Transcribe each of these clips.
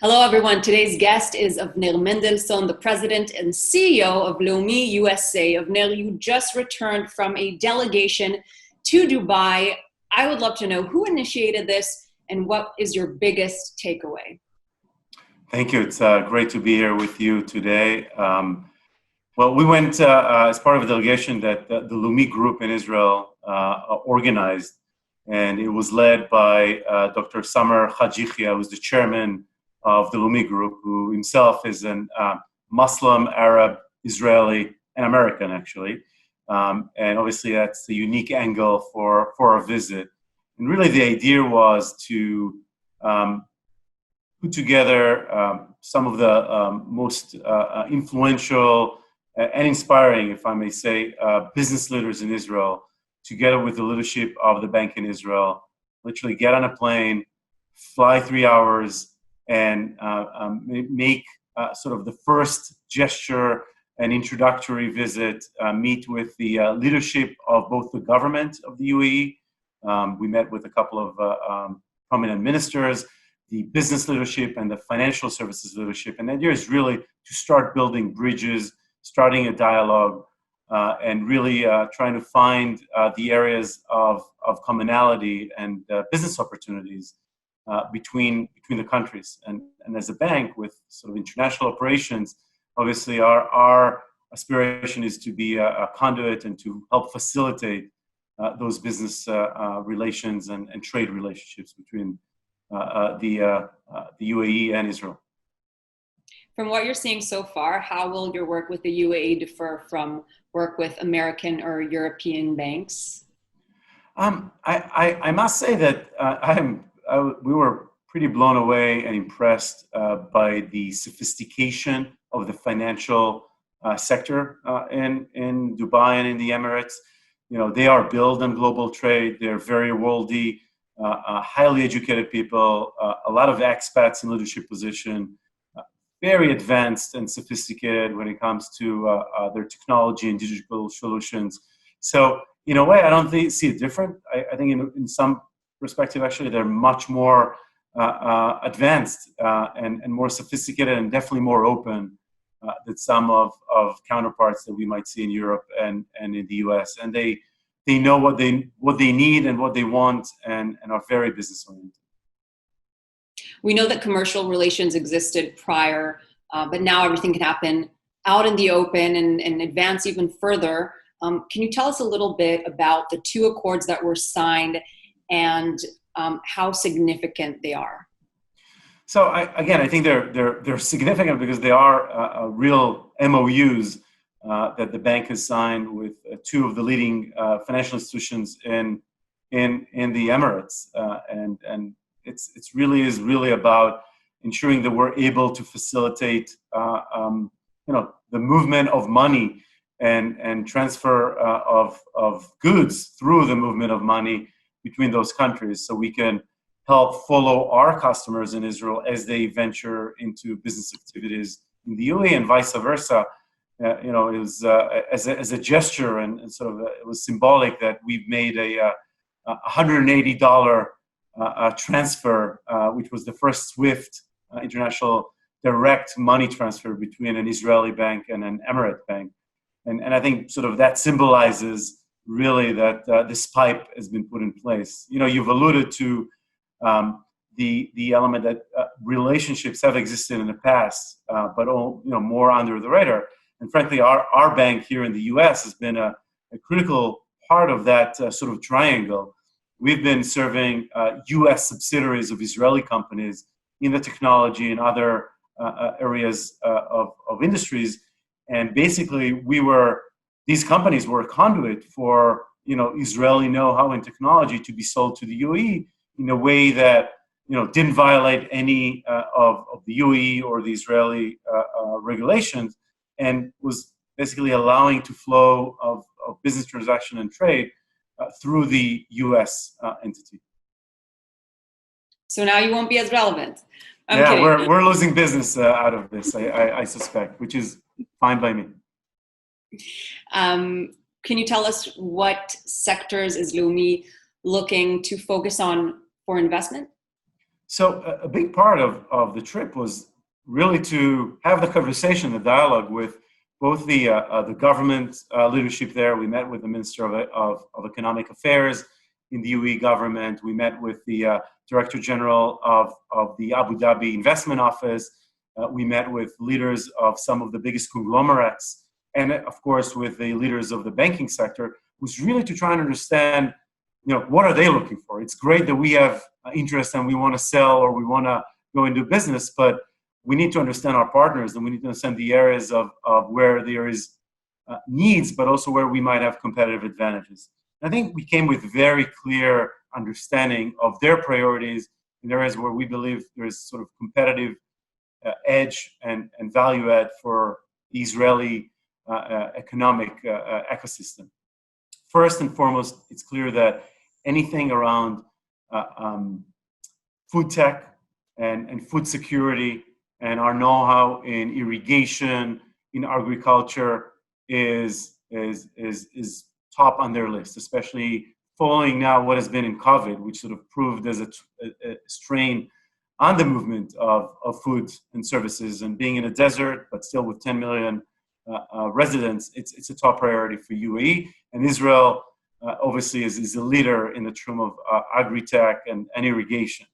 Hello, everyone. Today's guest is Avner Mendelson, the president and CEO of Leumi USA. Avner, you just returned from a delegation to Dubai. I would love to know who initiated this and what is your biggest takeaway? Thank you. It's great to be here with you today. Well, we went as part of a delegation that the Leumi group in Israel organized, and it was led by Dr. Samer Hajichia, who's the chairman of the Leumi group, who himself is an Muslim, Arab, Israeli, and American, actually. And obviously, that's a unique angle for our visit. And really, the idea was to put together some of the most influential and inspiring, if I may say, business leaders in Israel, together with the leadership of the bank in Israel, literally get on a plane, fly 3 hours, and make sort of the first gesture and introductory visit, meet with the leadership of both the government of the UAE. We met with a couple of prominent ministers, the business leadership and the financial services leadership. And the idea is really to start building bridges, starting a dialogue, and really trying to find the areas of commonality and business opportunities between the countries. And as a bank with sort of international operations, obviously our aspiration is to be a conduit and to help facilitate those business relations and trade relationships between the UAE and Israel. From what you're seeing so far, how will your work with the UAE differ from work with American or European banks? I must say that we were pretty blown away and impressed by the sophistication of the financial sector in Dubai and in the Emirates. You know, they are built on global trade. They're very worldly, highly educated people, a lot of expats in leadership position, very advanced and sophisticated when it comes to their technology and digital solutions. So in a way, I don't see it different. I think in some perspective, actually, they're much more advanced and more sophisticated and definitely more open than some of counterparts that we might see in Europe and in the US. And they know what they need and what they want and are very business oriented. We know that commercial relations existed prior, but now everything can happen out in the open and advance even further. Can you tell us a little bit about the two accords that were signed and how significant they are? So I think they're significant because they are real MOUs that the bank has signed with two of the leading financial institutions in the Emirates, and it's really about ensuring that we're able to facilitate the movement of money and transfer of goods through the movement of money between those countries, so we can help follow our customers in Israel as they venture into business activities in the UAE and vice versa. It was as a gesture and sort of it was symbolic that we've made a $180 transfer, which was the first SWIFT international direct money transfer between an Israeli bank and an Emirate bank. And I think sort of that symbolizes really that this pipe has been put in place. You know, you've alluded to the element that relationships have existed in the past, but more under the radar. And frankly, our bank here in the U.S. has been a critical part of that sort of triangle. We've been serving U.S. subsidiaries of Israeli companies in the technology and other areas of industries, and basically these companies were a conduit for Israeli know-how and technology to be sold to the UAE in a way that didn't violate any of the UAE or the Israeli regulations, and was basically allowing to flow of business transaction and trade through the U.S. entity. So now you won't be as relevant. We're losing business out of this, I suspect, which is fine by me. Can you tell us what sectors is Leumi looking to focus on for investment? So a big part of the trip was really to have the conversation, the dialogue with both the government leadership there. We met with the Minister of Economic Affairs in the UAE government. We met with the Director General of the Abu Dhabi Investment Office. We met with leaders of some of the biggest conglomerates, and of course with the leaders of the banking sector, was really to try and understand, what are they looking for? It's great that we have interest and we want to sell or we want to go into business, but we need to understand our partners and we need to understand the areas of where there is needs, but also where we might have competitive advantages. I think we came with very clear understanding of their priorities in areas where we believe there is sort of competitive edge and value add for the Israeli economic ecosystem. First and foremost, it's clear that anything around food tech and food security and our know-how in irrigation, in agriculture is top on their list, especially following now what has been in COVID, which sort of proved as a strain on the movement of food and services, and being in a desert, but still with 10 million residents, it's a top priority for UAE. And Israel obviously is a leader in the term of agri-tech and irrigation.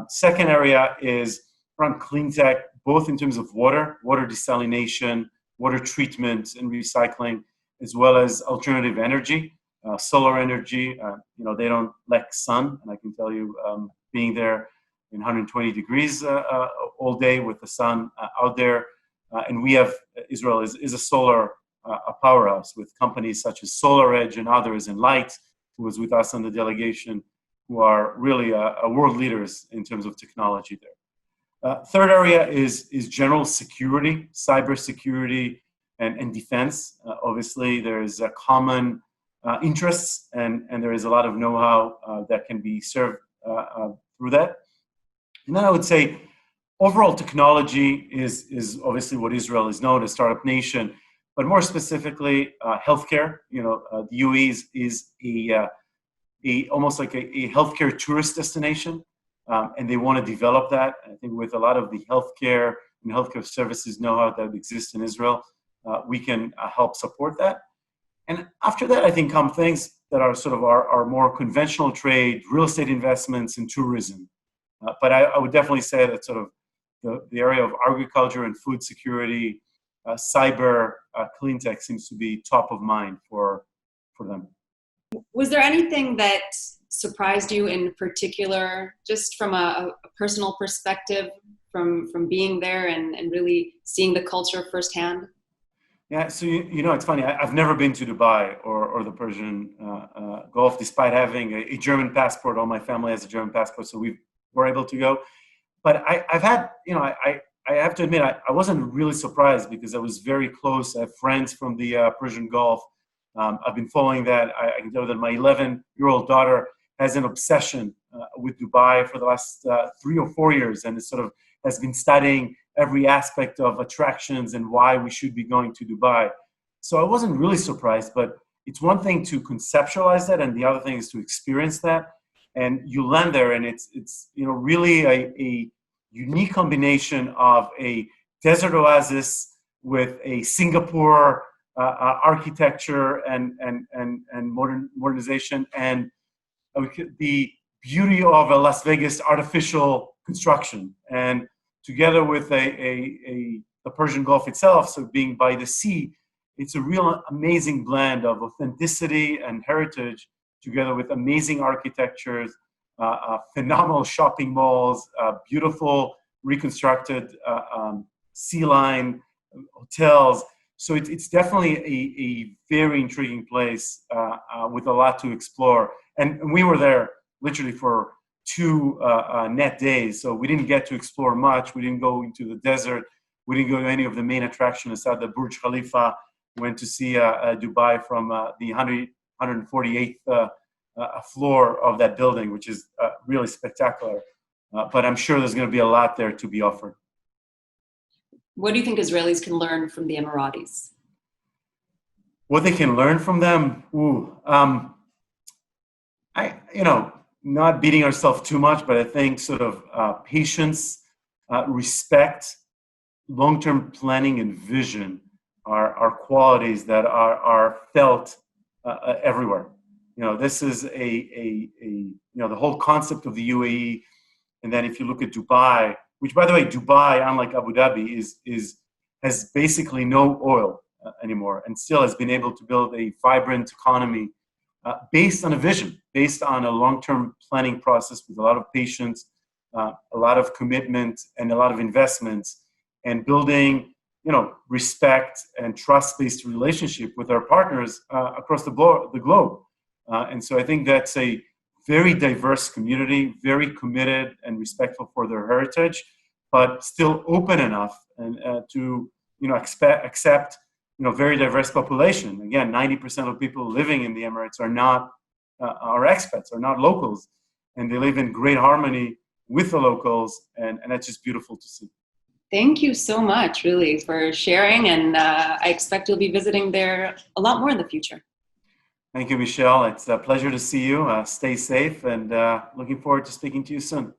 Second area is around clean tech, both in terms of water desalination, water treatment and recycling, as well as alternative energy, solar energy. They don't lack sun, and I can tell you, being there in 120 degrees all day with the sun out there, and Israel is a solar a powerhouse with companies such as SolarEdge and others, and Light, who was with us on the delegation, who are really world leaders in terms of technology there. Third area is general security, cyber security, and defense. Obviously, there is a common interests, and there is a lot of know-how that can be served through that. And then I would say overall technology is obviously what Israel is known as, startup nation, but more specifically healthcare. The UAE is almost like a healthcare tourist destination, and they want to develop that. I think with a lot of the healthcare and healthcare services know-how that exists in Israel, we can help support that. And after that, I think come things that are sort of our more conventional trade, real estate investments, and tourism. But I would definitely say that sort of the area of agriculture and food security, cyber, clean tech seems to be top of mind for them. Was there anything that surprised you in particular, just from a personal perspective, from being there and really seeing the culture firsthand? Yeah, so it's funny. I've never been to Dubai or the Persian Gulf, despite having a German passport. All my family has a German passport, so we were able to go. But I've had, I have to admit, I wasn't really surprised because I was very close. I have friends from the Persian Gulf. I've been following that. I can tell you that my 11-year-old daughter has an obsession with Dubai for the last 3 or 4 years, and it sort of has been studying every aspect of attractions and why we should be going to Dubai. So I wasn't really surprised, but it's one thing to conceptualize that, and the other thing is to experience that. And you land there, and it's really a unique combination of a desert oasis with a Singapore architecture and modernization, and the beauty of a Las Vegas artificial construction, and together with the Persian Gulf itself, so being by the sea, it's a real amazing blend of authenticity and heritage, together with amazing architectures, phenomenal shopping malls, beautiful reconstructed sea line hotels. So it's definitely a very intriguing place with a lot to explore. And we were there literally for 2 net days, so we didn't get to explore much. We didn't go into the desert. We didn't go to any of the main attractions outside the Burj Khalifa. Went to see Dubai from the 148th floor of that building, which is really spectacular. But I'm sure there's going to be a lot there to be offered. What do you think Israelis can learn from the Emiratis? What they can learn from them? not beating ourselves too much, but I think sort of patience, respect, long-term planning, and vision are qualities that are felt everywhere. This is the whole concept of the UAE. And then if you look at Dubai, which, by the way, Dubai, unlike Abu Dhabi, has basically no oil anymore, and still has been able to build a vibrant economy based on a vision, based on a long-term planning process with a lot of patience, a lot of commitment, and a lot of investments, and building, respect and trust-based relationship with our partners across the globe. And so I think that's a very diverse community, very committed and respectful for their heritage, but still open enough and to accept very diverse population. Again, 90% of people living in the Emirates are not are expats, are not locals, and they live in great harmony with the locals, and that's just beautiful to see. Thank you so much, really, for sharing, and I expect you'll be visiting there a lot more in the future. Thank you, Michelle. It's a pleasure to see you. Stay safe, and looking forward to speaking to you soon.